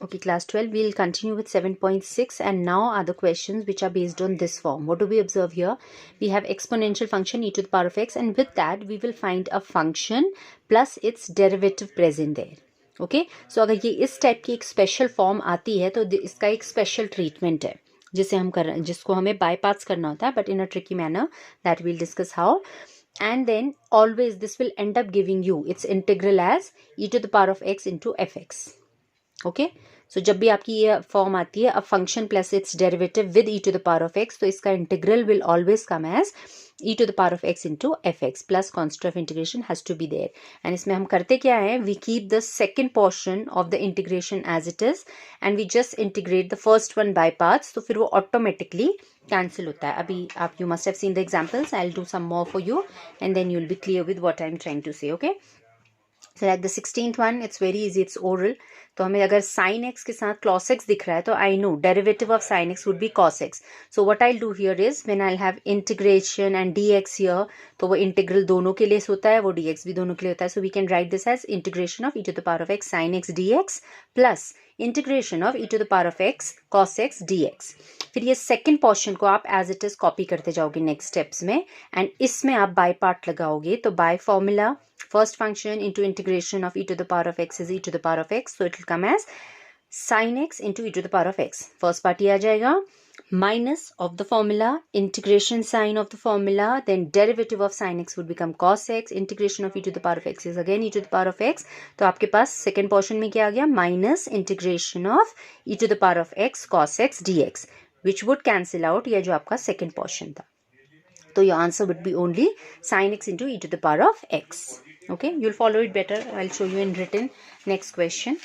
Okay, class 12, we'll continue with 7.6 and now are the questions which are based on this form. What do we observe here? We have exponential function e to the power of x, and with that we will find a function plus its derivative present there. Okay, so अगर ये इस type की एक special form आती है तो इसका एक स्पेशल ट्रीटमेंट है जिसे हम कर जिसको हमें बाईपास करना होता है, but in a tricky manner that we'll discuss how. And then always this will end up giving you its integral as e to the power of x into fx. Okay, so जब भी आपकी ये form आती है a function plus its derivative with e to the power of x, तो इसका integral will always come as e to the power of x into f x plus constant of integration has to be there. And इसमें हम करते क्या है, we keep the second portion of the integration as it is and we just integrate the first one by parts, तो फिर वो automatically cancel होता है. अभी आप you must have seen the examples, I will do some more for you and then you will be clear with what I am trying to say. Okay, so like the 16th one, it's very easy, it's oral. तो हमें अगर sin x के साथ cos x दिख रहा है तो I know derivative of sin x would be cos x. So what I'll do here is when I'll have integration and dx here, तो वो integral दोनों के लिए होता है, वो dx भी दोनों के लिए होता है. So we can write this as integration of e to the power of x sin x dx plus integration of e to the power of x cos x dx. फिर ये सेकेंड पोर्शन को आप as it is copy करते जाओगे next steps में, and इसमें आप by part लगाओगे. तो by formula first function into integration of e to the power of x is e to the power of x, so it will come as sin x into e to the power of x. first part ये आ जाएगा minus of the formula, integration sign of the formula, then derivative of sin x would become cos x, integration of e to the power of x is again e to the power of x. तो आपके पास second portion में क्या आ गया, minus integration of e to the power of x cos x dx, which would cancel out ये जो आपका second portion था. तो your answer would be only sin x into e to the power of x. Okay, you'll follow it better. I'll show you in written. Next question.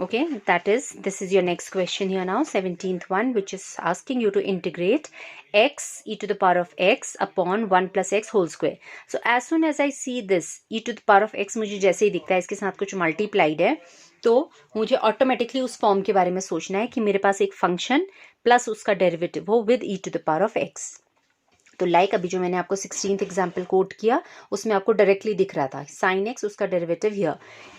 Okay, this is your next question here now, 17th one, which is asking you to integrate x e to the power of x upon 1 plus x whole square. So as soon as I see this e to the power of x, मुझे जैसे ही दिखता है इसके साथ कुछ multiplied है, तो मुझे ऑटोमेटिकली उस फॉर्म के बारे में सोचना है कि मेरे पास एक फंक्शन प्लस उसका डेरिवेटिव हो with e to the power of x. तो लाइक अभी जो मैंने आपको 16th एग्जाम्पल कोट किया उसमें आपको डायरेक्टली दिख रहा था साइन एक्स, उसका डेरिवेटिव हियर.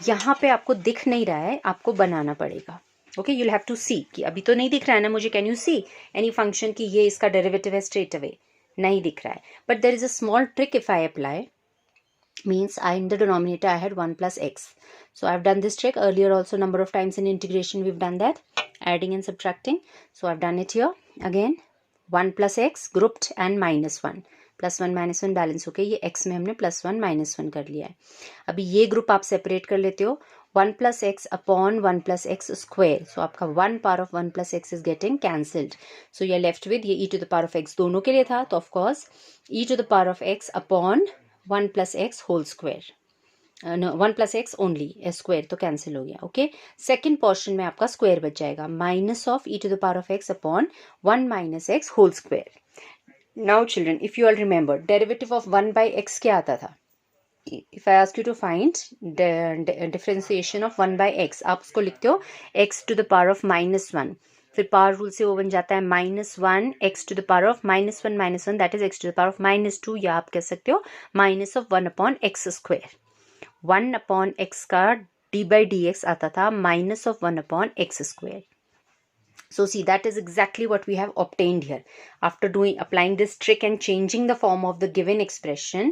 यहाँ पे आपको दिख नहीं रहा है, आपको बनाना पड़ेगा. Okay, you will have to see कि अभी तो नहीं दिख रहा है ना मुझे, can you see any function की ये इसका डेरिवेटिव है, स्ट्रेट अवे नहीं दिख रहा है. But there is a small trick if I apply, means I in the denominator I had 1 plus x. So I've done this trick earlier also, number of times in integration we've done that, adding and subtracting. So I've done it here again, 1 plus x grouped and minus 1, plus 1 minus 1 balance होके ये x में हमने plus 1 minus 1 कर लिया है. अभी ये group आप सेपरेट कर लेते हो, 1 plus x upon 1 plus x square. So आपका 1 power of 1 plus x is getting cancelled. So you are left with ये e to the power of x दोनों के लिए था, तो of course e to the power of x upon 1 plus x whole square, 1 plus x only, square तो cancel हो गया. Okay, second portion में आपका स्क्वायर बच जाएगा, minus of e to the power of x upon 1 minus x whole square. Now children, if you all remember, derivative of 1 by x क्या आता था? If I ask you to find differentiation of 1 by x, आप उसको लिखते हो x to the power of -1, फिर power rule से वो बन जाता है -1 x to the power of -1 that is x to the power of -2, या आप कह सकते हो minus of 1 upon x square. 1 upon x का डी बाई डी एक्स आता था minus of 1 upon x square. So see, that is exactly what we have obtained here. After applying this trick and changing the form of the given expression,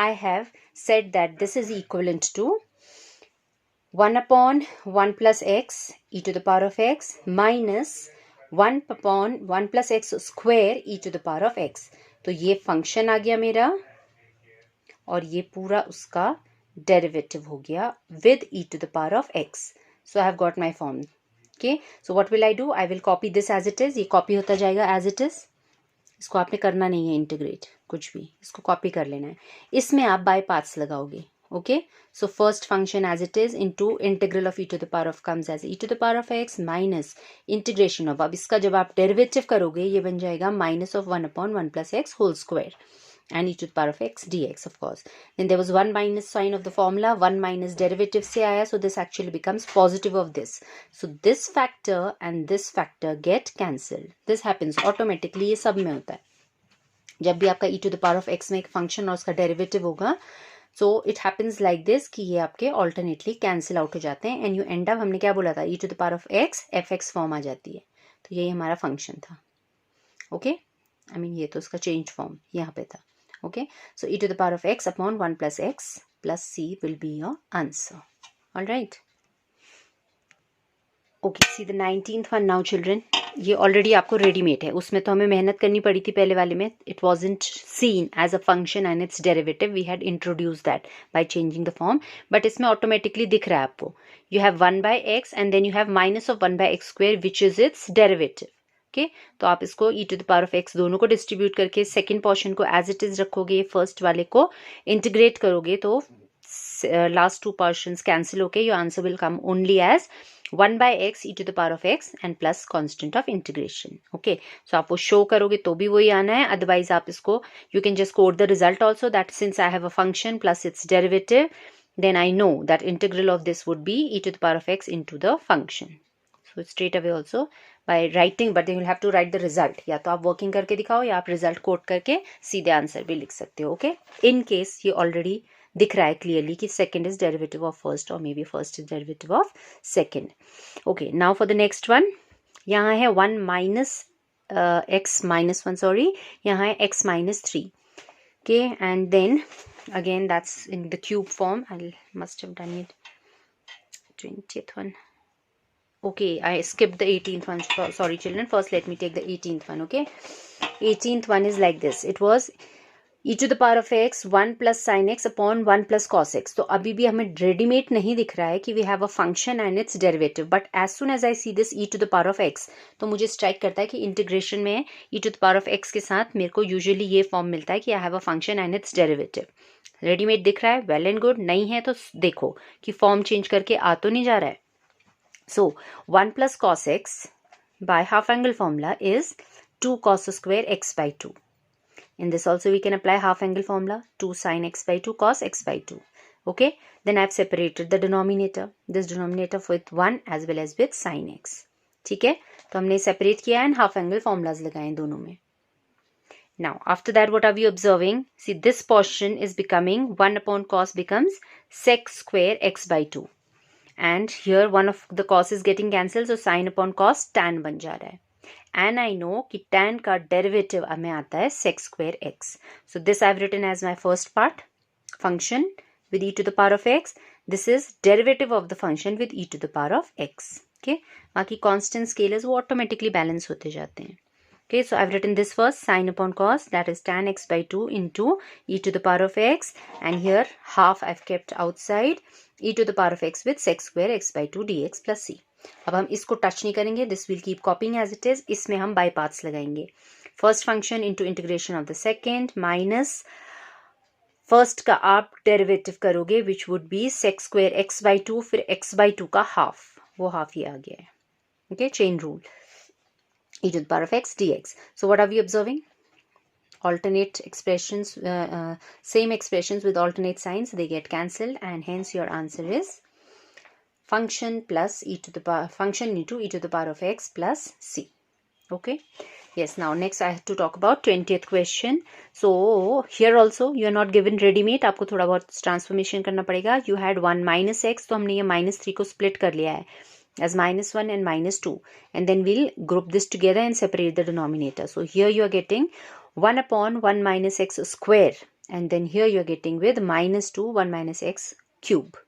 I have said that this is equivalent to 1 upon 1 plus x e to the power of x minus 1 upon 1 plus x square e to the power of x. तो ये function आ गया मेरा और ये पूरा उसका derivative हो गया with e to the power of x. So I have got my form. Okay, so what will I do? I will copy this as it is. ये copy होता जाएगा as it is. इसको आपने करना नहीं है इंटीग्रेट कुछ भी, इसको कॉपी कर लेना है. इसमें आप बाय पार्ट्स लगाओगे. Okay, so first function as it is into integral of e to the power of comes as e to the power of x minus integration of, अब इसका जब आप डेरिवेटिव करोगे ये बन जाएगा minus of 1 upon 1 plus x whole square and e to the power of x dx, of course. Then there was 1 minus sign of the formula, 1 minus derivative se aaya, so this actually becomes positive of this. So this factor and this factor get cancelled. This happens automatically, ये सब में होता है. जब भी आपका e to the power of x में एक फंक्शन और उसका डेरिवेटिव होगा, so it happens like this कि ये आपके ऑल्टरनेटली कैंसिल आउट हो जाते हैं एंड यू एंड अप, हमने क्या बोला था, e to the power of x f x form आ जाती है. तो यही हमारा फंक्शन था. ओके, आई मीन ये तो उसका चेंज फॉर्म यहाँ पे था. Okay, so e to the power of x upon 1 plus x plus c will be your answer. All right. Okay, see the 19th one now children. ये already आपको readymade है, उसमें तो हमें मेहनत करनी पड़ी थी पहले वाले में. It wasn't seen as a function and its derivative, we had introduce that by changing the form. But इसमें ऑटोमेटिकली दिख रहा है आपको, you have 1 by x and then you have minus of 1 by x square which is its derivative. Okay, तो आप इसको e to the power of x दोनों को डिस्ट्रीब्यूट करके सेकेंड पोर्शन को एज इट इज रखोगे, फर्स्ट वाले को इंटीग्रेट करोगे, तो लास्ट टू पोर्शंस कैंसिल होके your answer will come only as 1 by x e to the power of x and plus constant of integration. Okay, so आप वो show करोगे तो भी वही आना है, अदरवाइज आप इसको you can just quote the result also that since I have a function plus its derivative, then I know that integral of this would be e to the power of x into the function. So straight away also by writing, but then you'll have to write the result. या तो आप working करके दिखाओ या आप result quote करके सीधे answer भी लिख सकते हो. Okay, in case ये already दिख रहा है क्लियरली कि second is derivative of first और maybe first is derivative of second. Okay, now for the next one. यहाँ है 1 माइनस एक्स माइनस 1, सॉरी, यहाँ है x minus 3. Okay, and then again that's in the cube form. I must have done it 20th one. Okay, I skipped the 18th one. Sorry children, first let me take the 18th one. Okay, 18th one is like this. It was e to the power of x 1 plus sin x upon 1 plus cos x. तो अभी भी हमें readymade नहीं दिख रहा है कि we have a function and its derivative, but as soon as I see this e to the power of x, तो मुझे स्ट्राइक करता है कि इंटीग्रेशन में e to the power of x के साथ मेरे को यूजुअली ये फॉर्म मिलता है कि I have a function and its derivative. Readymade दिख रहा है, वेल एंड गुड. नहीं है तो देखो कि फॉर्म चेंज करके आ तो नहीं जा रहा है. सो 1 plus cos x by half angle formula is 2 cos square x by 2. In this also we can apply half angle formula, 2 sin x by 2 cos x by 2. Okay, then I have separated the denominator, this denominator with 1 as well as with sin x. ठीक है, तो हमने separate किया and half angle formulas लगाए दोनों में. Now after that what are we observing? See, this portion is becoming 1 upon cos becomes sec square x by 2, and here one of the cos is getting cancelled, so sin upon cos tan बन जा रहा है. And I know कि tan का derivative हमें आता है sec square x. So this I have written as my first part, function with e to the power of x. This is derivative of the function with e to the power of x. Okay, बाकी constant scalars वो automatically balance होते जाते हैं. Okay, so I've written this first, sin upon cos, that is tan x by 2 into e to the power of x, and here half I've kept outside, e to the power of x with sec square x by 2 dx plus c. अब हम इसको touch नहीं करेंगे, this will keep copying as it is. इसमें हम by parts लगाएंगे. First function into integration of the second minus first का आप डेरिवेटिव करोगे which would be sec square x by 2, फिर x बाई 2 का हाफ, वो हाफ ये आ गया है. Okay, chain rule, e to the power of x dx. So what are we observing? Alternate expressions, same expressions with alternate signs, they get cancelled, and hence your answer is function plus e to the power, function into e to the power of x plus c. Okay, yes, now next I have to talk about 20th question. So here also you are not given ready made, आपको थोड़ा बहुत transformation करना पड़ेगा. You had 1 minus x, तो हमने ये minus 3 को split कर लिया है as -1 and -2, and then we'll group this together and separate the denominator. So here you are getting 1 upon 1 minus x square, and then here you are getting with -2 1 minus x cube.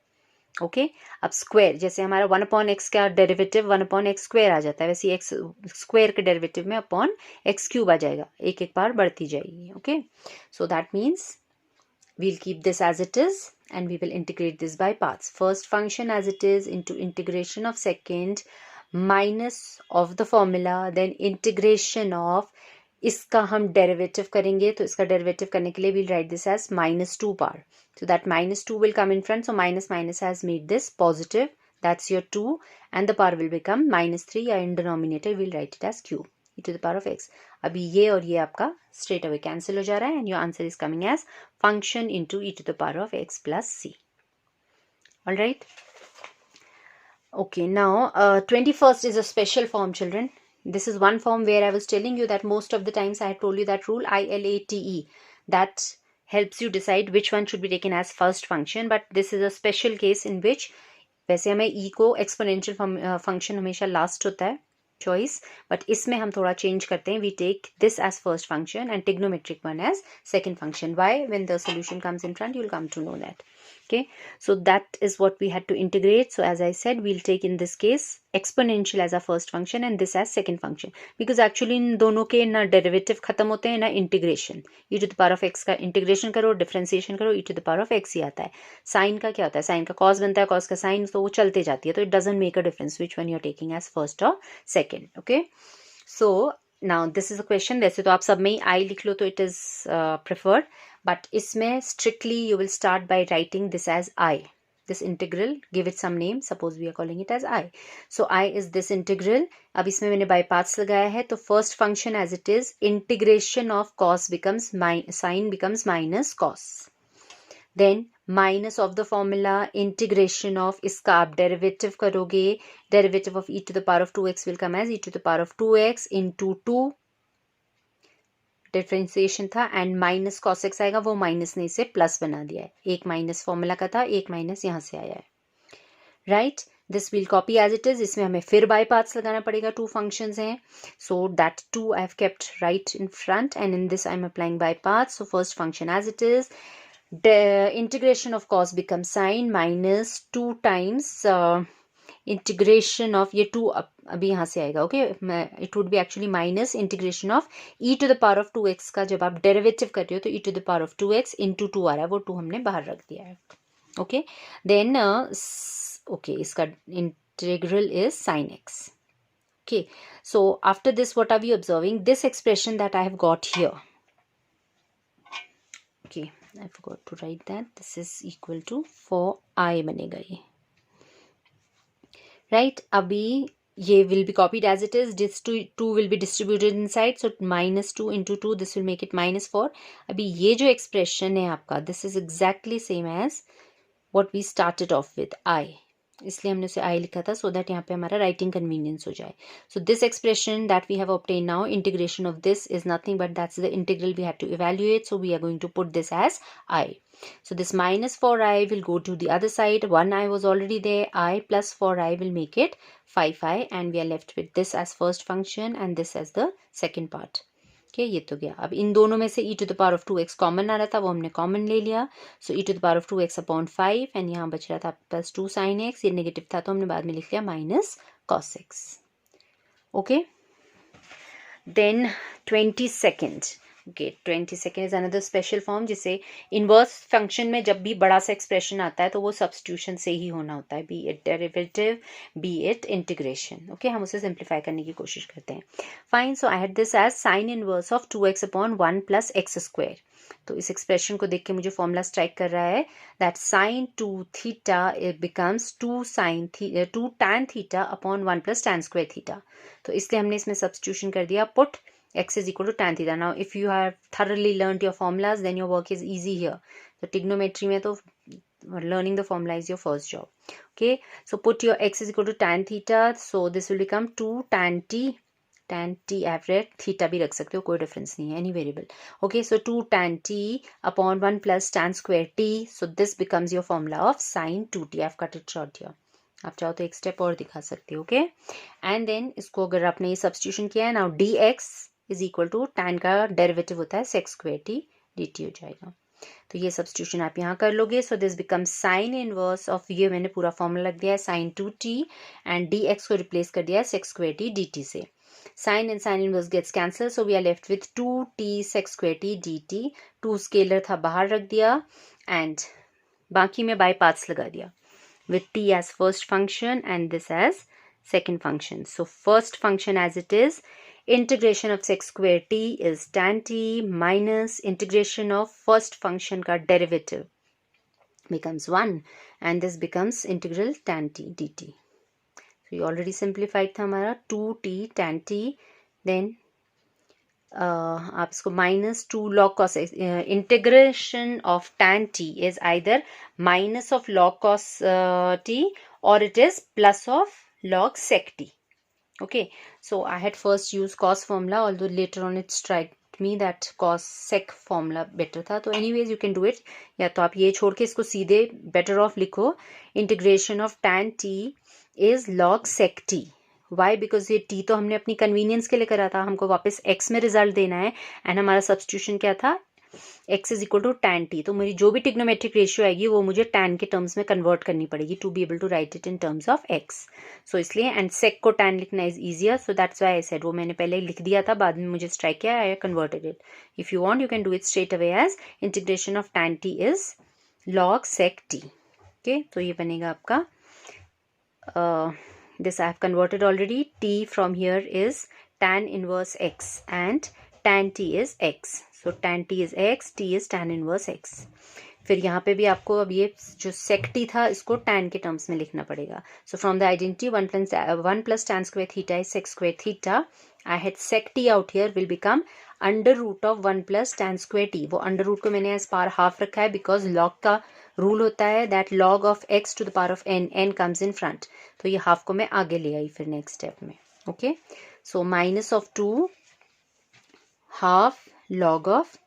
Okay, अब square, जैसे हमारा 1 upon x का derivative 1 upon x square आ जाता है, वैसे x square के derivative में upon x cube आ जाएगा, एक एक बार बढ़ती जाएगी. Okay, so that means we'll keep this as it is and we will integrate this by parts. First function as it is into integration of second minus of the formula, then integration of, इसका हम derivative करेंगे, तो इसका derivative करने के लिए we'll write this as -2 power. So that -2 will come in front, so minus minus has made this positive, that's your 2, and the power will become -3, या in denominator we'll write it as cube e to the power of x. अभी ये और ये आपका straight away cancel हो जा रहा है, and your answer is coming as function into e to the power of x plus c. All right. Okay, now 21st is a special form, children. This is one form where I was telling you that most of the times I had told you that rule ILATE, that helps you decide which one should be taken as first function, but this is a special case in which वैसे हमें e को exponential function हमेशा last होता है choice, but इसमें हम थोड़ा change करते हैं. We take this as first function and trigonometric one as second function. Why? When the solution comes in front, you will come to know that. Okay, so that is what we had to integrate. So as I said, we'll take in this case exponential as our first function and this as second function, because actually इन दोनों के ना derivative खत्म होते हैं ना integration. e to the power of x का integration करो, differentiation करो, e to the power of x ही आता है. साइन का क्या होता है? साइन का कॉस बनता है, कॉस का साइन, तो वो चलते जाती है. तो it doesn't make a difference which one you are taking as first और second. Okay, so now this is a question. वैसे तो आप सब में ही आई लिख लो तो इट इज प्रेफर्ड, but इसमें strictly you will start by writing this as I. This integral, give it some name. Suppose we are calling it as I. So I is this integral. अब इसमें मैंने by parts लगाया है. तो first function as it is, integration of cos becomes sin becomes minus cos. Then minus of the formula, integration of, इसका आप derivative करोगे. Derivative of e to the power of 2x will come as e to the power of 2x into 2. Differentiation था and minus cos x आएगा, वो minus ने इसे plus बना दिया है. एक माइनस फॉर्मूला का था, एक माइनस यहाँ से आया है. Right, this will copy as it is. इसमें हमें फिर बाय पार्ट्स लगाना पड़ेगा. टू फंक्शंस हैं, so that two I have kept right in front and in this I am applying by parts. So first function as it is, integration of cos become sine minus 2 times integration of, ये 2 अभी यहाँ से आएगा. Okay, it would be actually minus integration of e to the power of 2x का जब आप derivative कर रहे हो तो e to the power of 2x into 2 आ रहा है, वो 2 हमने बाहर रख दिया है. ओके, देन ओके, इसका integral is sine x. Okay, so after this what are we observing? This expression that I have got here. Okay, I forgot to write that. This is equal to 4i बनेगा ये. Right, अभी ये will be copied as it is. This 2 will be distributed inside, so minus 2 into 2, this will make it minus 4. अभी ये जो expression है आपका, this is exactly same as what we started off with, I. इसलिए हमने उसे I लिखा था so that यहाँ पे हमारा writing convenience हो जाए. So this expression that we have obtained now, integration of this is nothing but that's the integral we had to evaluate. So we are going to put this as I. So this minus 4i will go to the other side. 1i was already there. I plus 4i will make it 5i and we are left with this as first function and this as the second part. Okay, ये तो गया. अब इन दोनों में से e to the power of 2x common आ रहा था, वो हमने कॉमन ले लिया. So e to the power of 2x upon 5 and यहाँ बच रहा था प्लस 2 sin x. ये नेगेटिव था तो हमने बाद में लिख लिया minus cos x. Okay, then 22nd. Okay, 22nd is another special form जिसे इनवर्स फंक्शन में जब भी बड़ा सा एक्सप्रेशन आता है तो वो सब्स्टिट्यूशन से ही होना होता है, be it derivative be it integration. Okay, हम उसे सिंप्लीफाई करने की कोशिश करते हैं. Fine, so I had this as sine inverse of 2x upon 1 plus x square. तो इस एक्सप्रेशन को देख के मुझे फॉर्मूला स्ट्राइक कर रहा है that sine 2 theta it becomes 2 tan theta upon 1 plus tan square theta. तो इसलिए हमने इसमें सब्स्टिट्यूशन कर दिया, put x is equal to tan theta. Now if you have thoroughly learned your formulas then your work is easy here. So trigonometry में तो learning the formula is your first job. Okay, so put your x is equal to tan theta, so this will become 2 tan t. tan t I have read, theta भी रख सकते हो, कोई difference नहीं है, any variable. Okay, so 2 tan t upon 1 plus tan square t. So this becomes your formula of sin 2t. I have cut it short here. आप चाहो तो एक स्टेप और दिखा सकते हो. ओके, एंड देन इसको अगर आपने ये सब्स्टिट्यूशन किया है, now dx is equal to tan का डेरिवेटिव होता है sec square t dt हो जाएगा. तो ये सब्स्टिट्यूशन आप यहाँ कर लोगे. So this becomes sine inverse of, ये मैंने पूरा फॉर्मूला लग दिया है, साइन 2t एंड dx को रिप्लेस कर दिया है sec square t dt से. Sine and sine inverse gets cancel, so we are left with 2t sec square t dt. 2 scalar था, बाहर रख दिया एंड बाकी में बाय पार्ट्स लगा दिया with t as first function and this as second function. So first function as it is, integration of sec square t is tan t minus integration of first function का derivative becomes 1 and this becomes integral tan t dt. So you already simplified था हमारा 2t tan t, then आप इसको minus 2 log cos integration of tan t is either minus of log cos t or it is plus of log sec t. Okay, so I had first used cos formula, although later on it me that cos sec formula better था. तो anyways you can do it. या तो आप ये छोड़ के इसको सीधे बेटर ऑफ लिखो, integration of tan t is log sec t. Why? Because ये t तो हमने अपनी कन्वीनियंस के लिए करा था, हमको वापस x में रिजल्ट देना है, एंड हमारा सब्सटीट्यूशन क्या था, x is equal to tan t. तो मेरी जो भी टिग्नोमेट्रिक रेशियो आएगी वो मुझे tan के टर्म्स में कन्वर्ट करनी पड़ेगी to be able to write it in terms of x. So इसलिए, एंड sec को tan लिखना is easier, so that's why I said. वो मैंने पहले लिख दिया था, बाद में मुझे स्ट्राइक किया, I converted it. If you want you can do it straight away as integration of tan t is log sec t. ओके, तो ये बनेगा आपका this I have converted already. T from here is tan inverse x and tan t is x. So tan t is x, t is tan inverse x. फिर यहाँ पे भी आपको अब ये जो sec t था इसको tan के टर्म्स में लिखना पड़ेगा. So from the identity 1 plus tan square theta is sec square theta. I had sec t out here will become under root of 1 plus tan square t. वो under root को मैंने as power half रखा है because log का rule होता है that log of x to the power of n comes in front. तो ये हाफ को मैं आगे ले आई फिर नेक्स्ट स्टेप में. Okay, so minus of 2 half log of,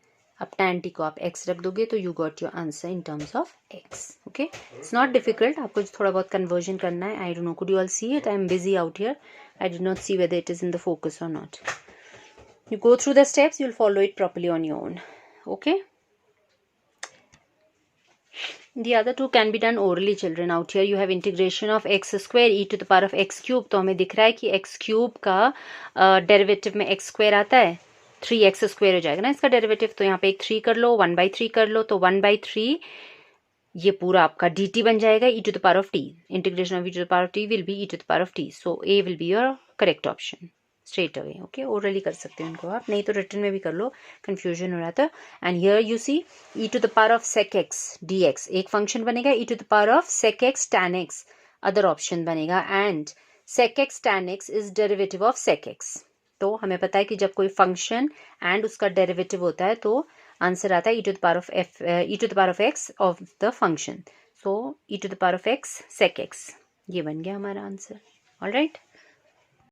अब tan t को आप x रख दोगे तो you got your answer in terms of x. Okay, it's not difficult, आपको थोड़ा बहुत कन्वर्जन करना है. I don't know, could you all see it? I am busy out here. I did not see whether it is in the focus और not. You go through the steps, you'll follow it properly on your own. Okay. The other two can be done orally, children. Out here you have integration of x square e to the power of x cube. तो हमें दिख रहा है कि x cube का derivative में x square आता है, 3x square हो जाएगा ना इसका डेरिवेटिव. तो यहाँ पे एक 3 कर लो, 1/3 कर लो, तो 1/3 ये पूरा आपका dt बन जाएगा e to the power of t. Integration of e to the power of t will be e to the power of t. So A will be your correct option. Straight away. Okay, orally कर सकते हैं इनको आप, नहीं तो written में भी कर लो, कंफ्यूजन हो रहा था. And here you see e to the power of sec x dx एक फंक्शन बनेगा, e to the power of sec x tan x other option बनेगा, and sec x tan x is derivative of sec x. तो हमें पता है कि जब कोई फंक्शन एंड उसका डेरिवेटिव होता है तो आंसर आता है e to the power of e to the power of x of the function. So e to the power of x sec x, ये बन गया हमारा आंसर. ऑलराइट.